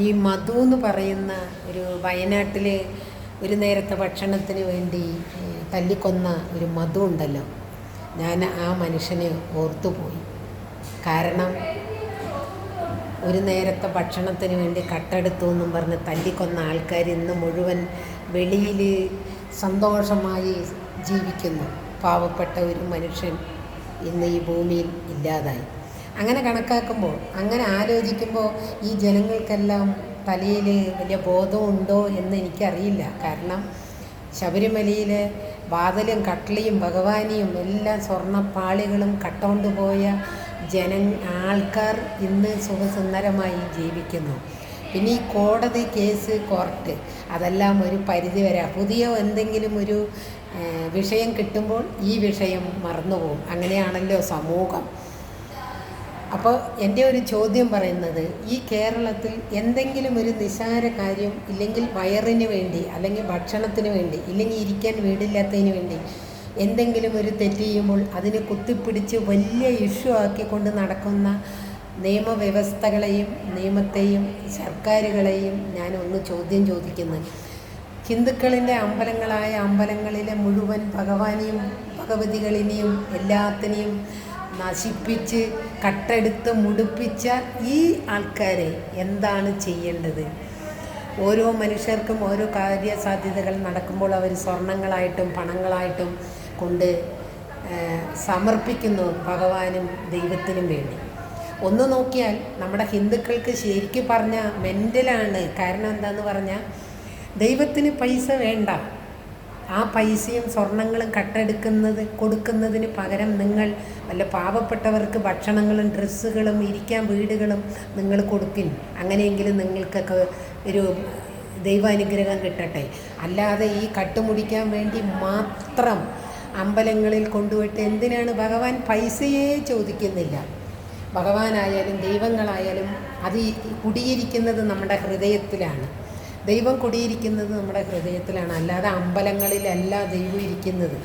ഈ മധു എന്ന് പറയുന്ന ഒരു വയനാട്ടിൽ ഒരു നേരത്തെ ഭക്ഷണത്തിന് വേണ്ടി തല്ലിക്കൊന്ന ഒരു മധു ഉണ്ടല്ലോ, ഞാൻ ആ മനുഷ്യനെ ഓർത്തുപോയി. കാരണം ഒരു നേരത്തെ ഭക്ഷണത്തിന് വേണ്ടി കട്ടെടുത്തു എന്നും പറഞ്ഞ് തല്ലിക്കൊന്ന ആൾക്കാർ ഇന്ന് മുഴുവൻ വെളിയിൽ സന്തോഷമായി ജീവിക്കുന്നു. പാവപ്പെട്ട ഒരു മനുഷ്യൻ ഇന്ന് ഈ ഭൂമിയിൽ ഇല്ലാതായി. അങ്ങനെ കണക്കാക്കുമ്പോൾ, അങ്ങനെ ആലോചിക്കുമ്പോൾ ഈ ജനങ്ങൾക്കെല്ലാം തലയിൽ വലിയ ബോധമുണ്ടോ എന്ന് എനിക്കറിയില്ല. കാരണം ശബരിമലയിൽ വാതിലും കട്ട്ളിയും ഭഗവാനിയും എല്ലാം സ്വർണ്ണപ്പാളികളും കട്ടുകൊണ്ട് പോയ ആൾക്കാർ ഇന്ന് സുഖസുന്ദരമായി ജീവിക്കുന്നു. പിന്നെ ഈ കോടതി കേസ്, കോർട്ട്, അതെല്ലാം ഒരു പരിധി വരെ പുതിയ എന്തെങ്കിലും ഒരു വിഷയം കിട്ടുമ്പോൾ ഈ വിഷയം മറന്നുപോകും. അങ്ങനെയാണല്ലോ സമൂഹം. അപ്പോൾ എൻ്റെ ഒരു ചോദ്യം പറയുന്നത്, ഈ കേരളത്തിൽ എന്തെങ്കിലും ഒരു നിസ്സാര കാര്യം, ഇല്ലെങ്കിൽ വയറിന് വേണ്ടി, അല്ലെങ്കിൽ ഭക്ഷണത്തിന് വേണ്ടി, ഇല്ലെങ്കിൽ ഇരിക്കാൻ വീടില്ലാത്തതിന് വേണ്ടി എന്തെങ്കിലും ഒരു തെറ്റ് ചെയ്യുമ്പോൾ അതിനെ കുത്തിപ്പിടിച്ച് വലിയ ഇഷ്യൂ ആക്കിക്കൊണ്ട് നടക്കുന്ന നിയമവ്യവസ്ഥകളെയും നിയമത്തെയും സർക്കാരുകളെയും ഞാൻ ഒന്ന് ചോദ്യം ചോദിക്കുന്നു. ഹിന്ദുക്കളിൻ്റെ അമ്പലങ്ങളായ അമ്പലങ്ങളിലെ മുഴുവൻ ഭഗവാനെയും ഭഗവതികളിനെയും എല്ലാത്തിനെയും നശിപ്പിച്ച് കട്ടെടുത്ത് മുടിപ്പിച്ച ഈ ആൾക്കാരെ എന്താണ് ചെയ്യേണ്ടത്? ഓരോ മനുഷ്യർക്കും ഓരോ കാര്യസാധ്യതകൾ നടക്കുമ്പോൾ അവർ സ്വർണങ്ങളായിട്ടും പണങ്ങളായിട്ടും കൊണ്ട് സമർപ്പിക്കുന്നു ഭഗവാനും ദൈവത്തിനും വേണ്ടി. ഒന്ന് നോക്കിയാൽ നമ്മുടെ ഹിന്ദുക്കൾക്ക് ശരിക്കും പറഞ്ഞാൽ മെൻ്റലാണ്. കാരണം എന്താണെന്ന് പറഞ്ഞാൽ, ദൈവത്തിന് പൈസ വേണ്ട. ആ പൈസയും സ്വർണങ്ങളും കൊടുക്കുന്നതിന് പകരം നിങ്ങൾ വല്ല പാവപ്പെട്ടവർക്ക് ഭക്ഷണങ്ങളും ഡ്രസ്സുകളും ഇരിക്കാൻ വീടുകളും നിങ്ങൾ കൊടുക്കിൻ. അങ്ങനെയെങ്കിലും നിങ്ങൾക്കൊക്കെ ഒരു ദൈവാനുഗ്രഹം കിട്ടട്ടെ. അല്ലാതെ ഈ കട്ടുമുടിക്കാൻ വേണ്ടി മാത്രം അമ്പലങ്ങളിൽ കൊണ്ടുപോയിട്ട് എന്തിനാണ്? ഭഗവാൻ പൈസയെ ചോദിക്കുന്നില്ല. ഭഗവാനായാലും ദൈവങ്ങളായാലും അത് കുടിയിരിക്കുന്നത് നമ്മുടെ ഹൃദയത്തിലാണ്. ദൈവം കുടിയിരിക്കുന്നത് നമ്മുടെ ഹൃദയത്തിലാണ്. അല്ലാതെ അമ്പലങ്ങളിലല്ല ദൈവം ഇരിക്കുന്നത്.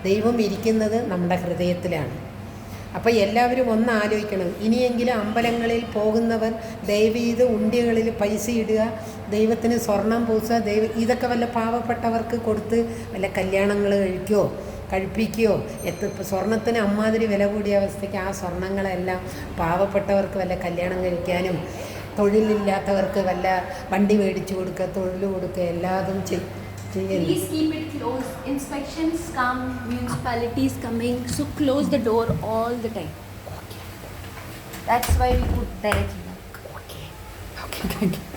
ദൈവം ഇരിക്കുന്നത് നമ്മുടെ ഹൃദയത്തിലാണ്. അപ്പോൾ എല്ലാവരും ഒന്ന് ആലോചിക്കണം. ഇനിയെങ്കിലും അമ്പലങ്ങളിൽ പോകുന്നവർ ദയവീത് ഉണ്ടികളിൽ പൈസ ഇടുക, ദൈവത്തിന് സ്വർണം പൂസുക, ഇതൊക്കെ വല്ല പാവപ്പെട്ടവർക്ക് കൊടുത്ത് വല്ല കല്യാണങ്ങൾ കഴിപ്പിക്കുകയോ സ്വർണത്തിന് അമ്മാതിരി വില കൂടിയ അവസ്ഥയ്ക്ക് ആ സ്വർണങ്ങളെല്ലാം പാവപ്പെട്ടവർക്ക് വല്ല കല്യാണം കഴിക്കാനും, തൊഴിലില്ലാത്തവർക്ക് വല്ല വണ്ടി മേടിച്ചു കൊടുക്കുക, തൊഴിൽ കൊടുക്കുക, എല്ലാതും ചെയ്യുന്നു. Please keep it closed. Inspections come, municipalities coming, so close the door all the time. Okay. That's why we put directly. Okay, thank you.